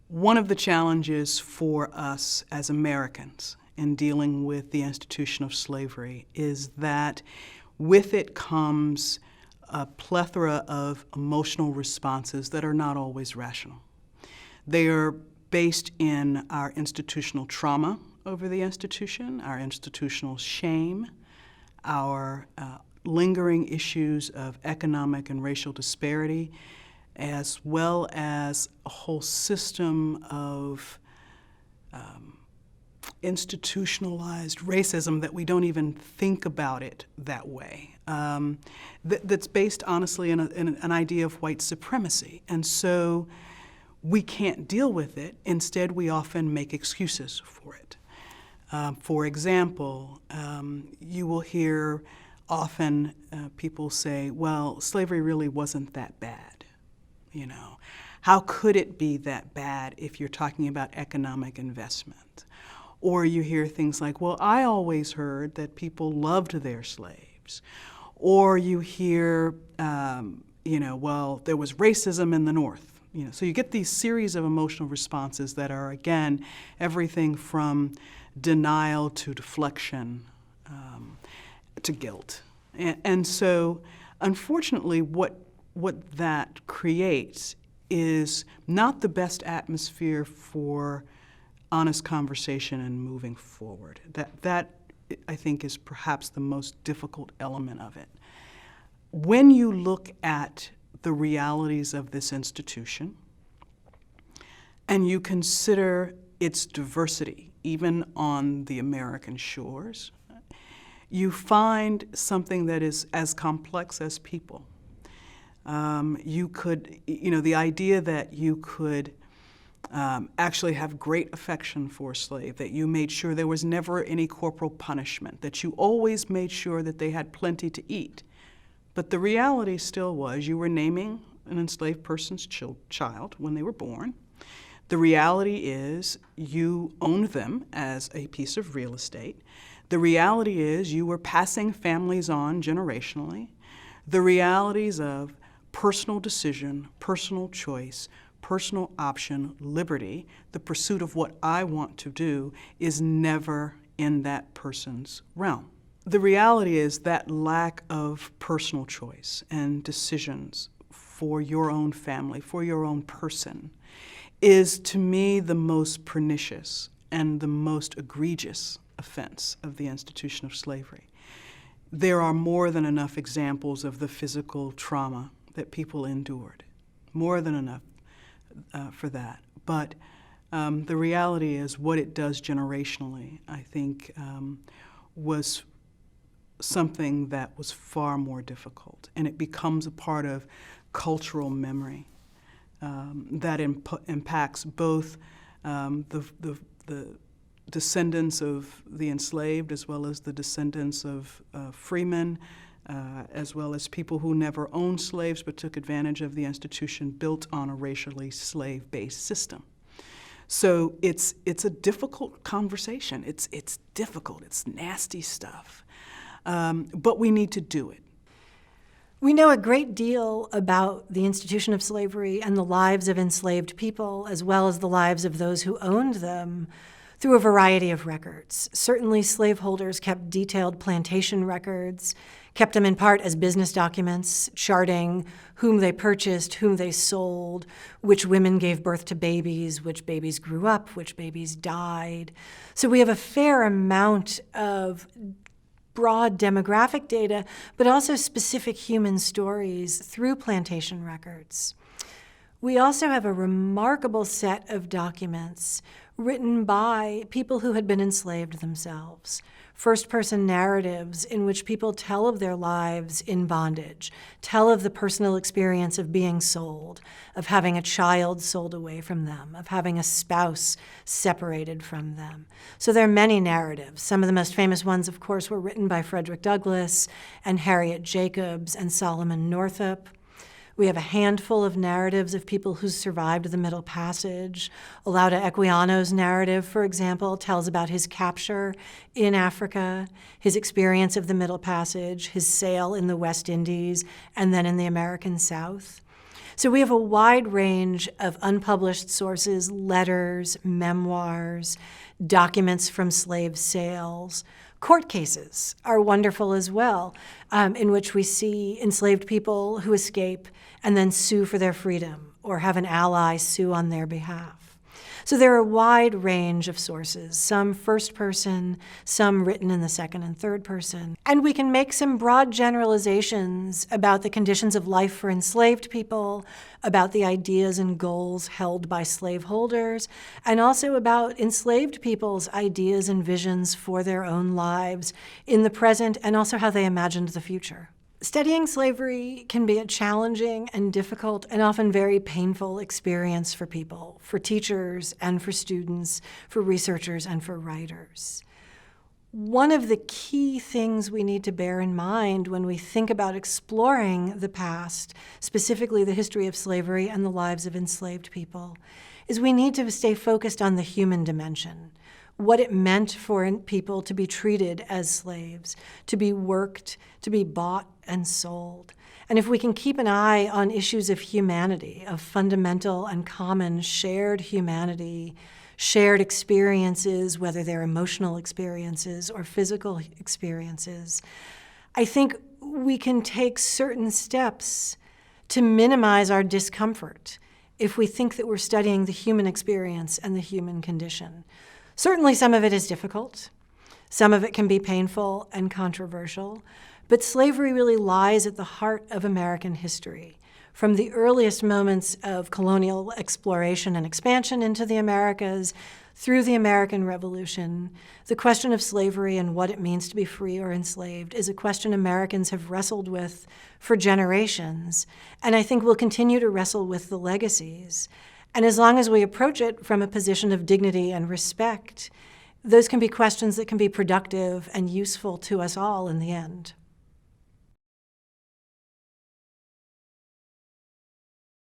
One of the challenges for us as Americans in dealing with the institution of slavery is that with it comes a plethora of emotional responses that are not always rational. They are based in our institutional trauma over the institution, our institutional shame, our lingering issues of economic and racial disparity, as well as a whole system of institutionalized racism that we don't even think about it that way. That's based, honestly, in an idea of white supremacy. And so we can't deal with it. Instead, we often make excuses for it. For example, you will hear often people say, well, slavery really wasn't that bad. You know, how could it be that bad if you're talking about economic investment? Or you hear things like, well, I always heard that people loved their slaves. Or you hear, well, there was racism in the North. You know, so you get these series of emotional responses that are, again, everything from denial to deflection to guilt. And so, unfortunately, what that creates is not the best atmosphere for honest conversation and moving forward. That I think is perhaps the most difficult element of it. When you look at the realities of this institution and you consider its diversity, even on the American shores, you find something that is as complex as people. The idea that you could actually have great affection for a slave, that you made sure there was never any corporal punishment, that you always made sure that they had plenty to eat. But the reality still was you were naming an enslaved person's child when they were born. The reality is you owned them as a piece of real estate. The reality is you were passing families on generationally. The realities of personal decision, personal choice, personal option, liberty, the pursuit of what I want to do is never in that person's realm. The reality is that lack of personal choice and decisions for your own family, for your own person, is to me the most pernicious and the most egregious offense of the institution of slavery. There are more than enough examples of the physical trauma that people endured, more than enough for that. But the reality is what it does generationally, I think, was something that was far more difficult. And it becomes a part of cultural memory that impacts both the descendants of the enslaved as well as the descendants of freemen, as well as people who never owned slaves but took advantage of the institution built on a racially slave-based system. So it's a difficult conversation. It's difficult. It's nasty stuff. But we need to do it. We know a great deal about the institution of slavery and the lives of enslaved people, as well as the lives of those who owned them, through a variety of records. Certainly, slaveholders kept detailed plantation records, kept them in part as business documents, charting whom they purchased, whom they sold, which women gave birth to babies, which babies grew up, which babies died. So we have a fair amount of broad demographic data, but also specific human stories through plantation records. We also have a remarkable set of documents written by people who had been enslaved themselves. First-person narratives in which people tell of their lives in bondage, tell of the personal experience of being sold, of having a child sold away from them, of having a spouse separated from them. So there are many narratives. Some of the most famous ones, of course, were written by Frederick Douglass and Harriet Jacobs and Solomon Northup. We have a handful of narratives of people who survived the Middle Passage. Olaudah Equiano's narrative, for example, tells about his capture in Africa, his experience of the Middle Passage, his sail in the West Indies, and then in the American South. So we have a wide range of unpublished sources, letters, memoirs, documents from slave sales. Court cases are wonderful as well, in which we see enslaved people who escape and then sue for their freedom or have an ally sue on their behalf. So there are a wide range of sources, some first person, some written in the second and third person. And we can make some broad generalizations about the conditions of life for enslaved people, about the ideas and goals held by slaveholders, and also about enslaved people's ideas and visions for their own lives in the present and also how they imagined the future. Studying slavery can be a challenging and difficult and often very painful experience for people, for teachers and for students, for researchers and for writers. One of the key things we need to bear in mind when we think about exploring the past, specifically the history of slavery and the lives of enslaved people, is we need to stay focused on the human dimension. What it meant for people to be treated as slaves, to be worked, to be bought and sold. And if we can keep an eye on issues of humanity, of fundamental and common shared humanity, shared experiences, whether they're emotional experiences or physical experiences, I think we can take certain steps to minimize our discomfort if we think that we're studying the human experience and the human condition. Certainly some of it is difficult. Some of it can be painful and controversial. But slavery really lies at the heart of American history. From the earliest moments of colonial exploration and expansion into the Americas, through the American Revolution, the question of slavery and what it means to be free or enslaved is a question Americans have wrestled with for generations, and I think we'll continue to wrestle with the legacies. And as long as we approach it from a position of dignity and respect, those can be questions that can be productive and useful to us all in the end.